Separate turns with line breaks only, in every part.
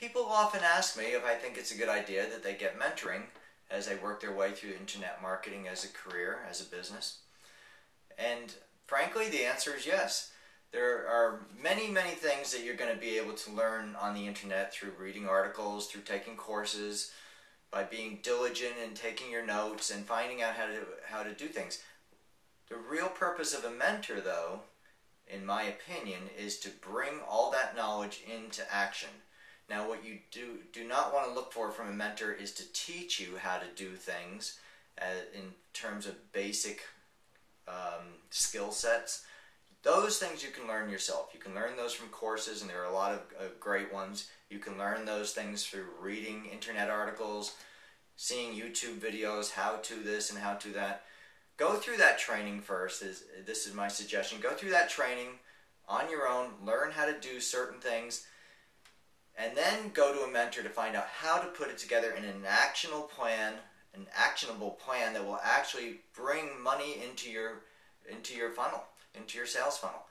People often ask me if I think it's a good idea that they get mentoring as they work their way through internet marketing as a career, as a business. And frankly, the answer is yes. There are many, many things that you're going to be able to learn on the internet through reading articles, through taking courses, by being diligent and taking your notes and finding out how to do things. The real purpose of a mentor, though, in my opinion, is to bring all that knowledge into action. Now, what you do not want to look for from a mentor is to teach you how to do things in terms of basic skill sets. Those things you can learn yourself. You can learn those from courses, and there are a lot of great ones. You can learn those things through reading internet articles, seeing YouTube videos, how to this and how to that. Go through that training first. This is my suggestion. Go through that training on your own. Learn how to do certain things. And then go to a mentor to find out how to put it together in an actionable plan that will actually bring money into your funnel, into your sales funnel.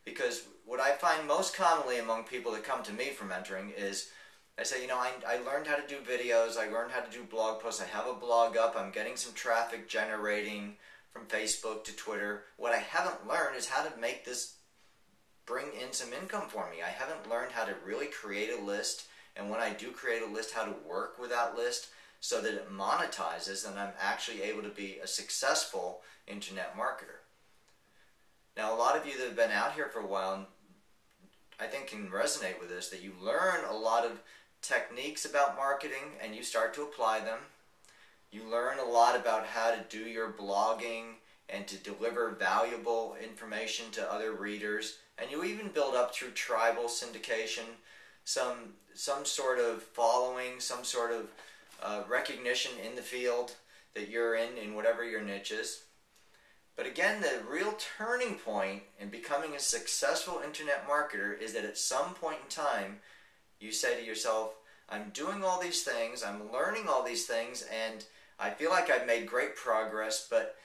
Because what I find most commonly among people that come to me for mentoring is, I say, I learned how to do videos, I learned how to do blog posts, I have a blog up, I'm getting some traffic generating from Facebook to Twitter. What I haven't learned is how to make this bring in some income for me. I haven't learned how to really create a list, and when I do create a list, how to work with that list so that it monetizes and I'm actually able to be a successful internet marketer. Now, a lot of you that have been out here for a while, I think can resonate with this, that you learn a lot of techniques about marketing and you start to apply them. You learn a lot about how to do your blogging and to deliver valuable information to other readers. And you even build up through tribal syndication some sort of following, some sort of recognition in the field that you're in whatever your niche is. But again, the real turning point in becoming a successful internet marketer is that at some point in time, you say to yourself, I'm doing all these things, I'm learning all these things, and I feel like I've made great progress, but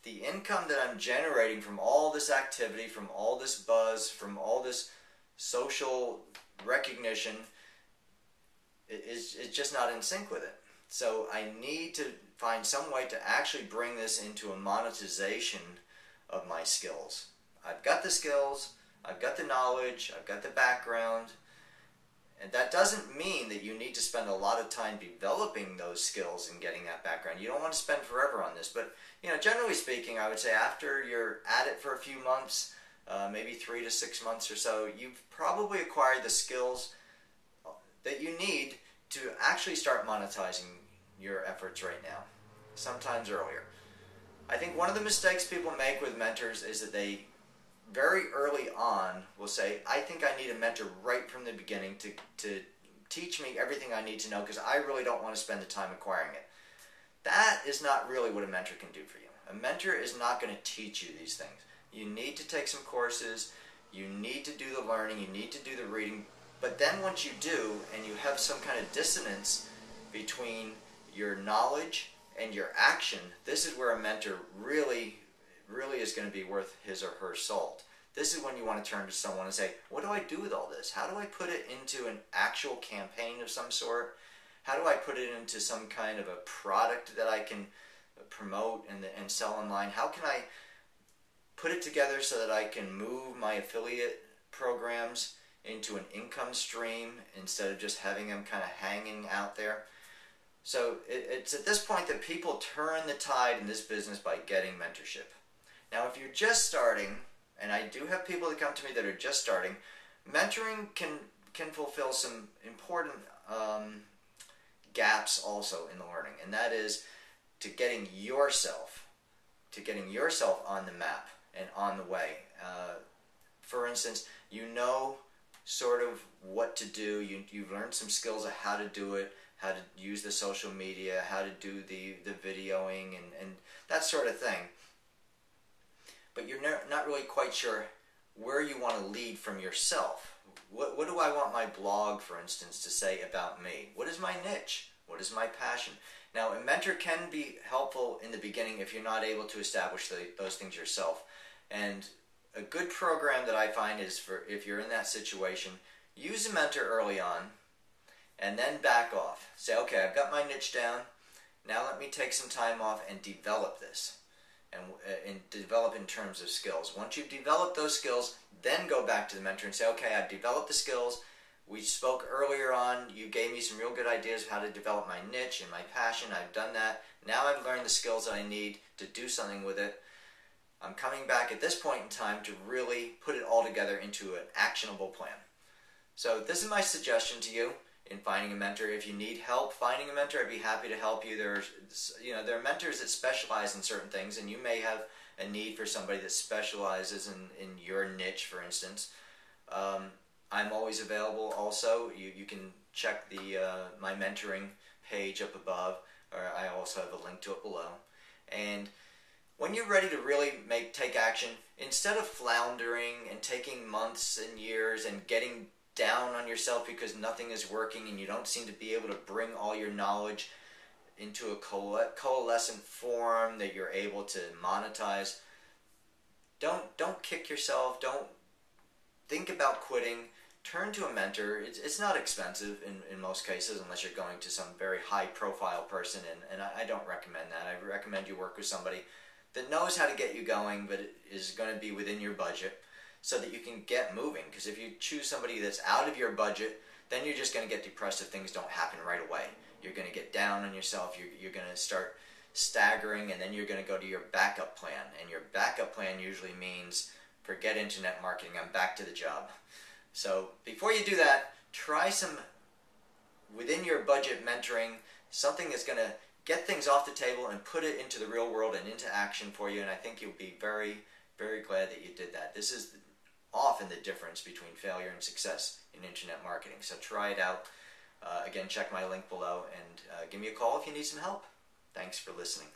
the income that I'm generating from all this activity, from all this buzz, from all this social recognition, is just not in sync with it. So I need to find some way to actually bring this into a monetization of my skills. I've got the skills, I've got the knowledge, I've got the background, and that doesn't mean that you need to spend a lot of time developing those skills and getting that background. You don't want to spend forever on this, but generally speaking, I would say after you're at it for a few months, maybe 3 to 6 months or so, you've probably acquired the skills that you need to actually start monetizing your efforts right now, sometimes earlier. I think one of the mistakes people make with mentors is that they very early on will say, I think I need a mentor right from the beginning to teach me everything I need to know because I really don't want to spend the time acquiring it. That is not really what a mentor can do for you. A mentor is not going to teach you these things. You need to take some courses, you need to do the learning, you need to do the reading, but then once you do and you have some kind of dissonance between your knowledge and your action, this is where a mentor really is going to be worth his or her salt. This is when you want to turn to someone and say, what do I do with all this? How do I put it into an actual campaign of some sort? How do I put it into some kind of a product that I can promote and sell online? How can I put it together so that I can move my affiliate programs into an income stream instead of just having them kind of hanging out there? So it's at this point that people turn the tide in this business by getting mentorship. Now, if you're just starting, and I do have people that come to me that are just starting, mentoring can fulfill some important gaps also in the learning, and that is to getting yourself on the map and on the way. For instance, you know sort of what to do. You've learned some skills of how to do it, how to use the social media, how to do the videoing and that sort of thing. But you're not really quite sure where you want to lead from yourself. What do I want my blog, for instance, to say about me? What is my niche? What is my passion? Now, a mentor can be helpful in the beginning if you're not able to establish those things yourself. And a good program that I find is for if you're in that situation, use a mentor early on and then back off. Say, okay, I've got my niche down. Now let me take some time off and develop this, and develop in terms of skills. Once you've developed those skills, then go back to the mentor and say, okay, I've developed the skills. We spoke earlier on, you gave me some real good ideas of how to develop my niche and my passion. I've done that. Now I've learned the skills that I need to do something with it. I'm coming back at this point in time to really put it all together into an actionable plan. So this is my suggestion to you in finding a mentor. If you need help finding a mentor, I'd be happy to help you. There are mentors that specialize in certain things, and you may have a need for somebody that specializes in your niche, for instance. I'm always available also. You can check my mentoring page up above, or I also have a link to it below. And when you're ready to really take action, instead of floundering and taking months and years and getting down on yourself because nothing is working and you don't seem to be able to bring all your knowledge into a coalescent form that you're able to monetize, don't kick yourself. Don't think about quitting. Turn to a mentor. It's not expensive in most cases, unless you're going to some very high profile person, and I don't recommend that. I recommend you work with somebody that knows how to get you going, but is going to be within your budget, so that you can get moving. Because if you choose somebody that's out of your budget, then you're just going to get depressed if things don't happen right away. You're going to get down on yourself. You're going to start staggering, and then you're going to go to your backup plan. And your backup plan usually means, forget internet marketing, I'm back to the job. So before you do that, try some within your budget mentoring, something that's going to get things off the table and put it into the real world and into action for you. And I think you'll be very, very glad that you did that. This is often the difference between failure and success in internet marketing. So try it out. Again, check my link below, and give me a call if you need some help. Thanks for listening.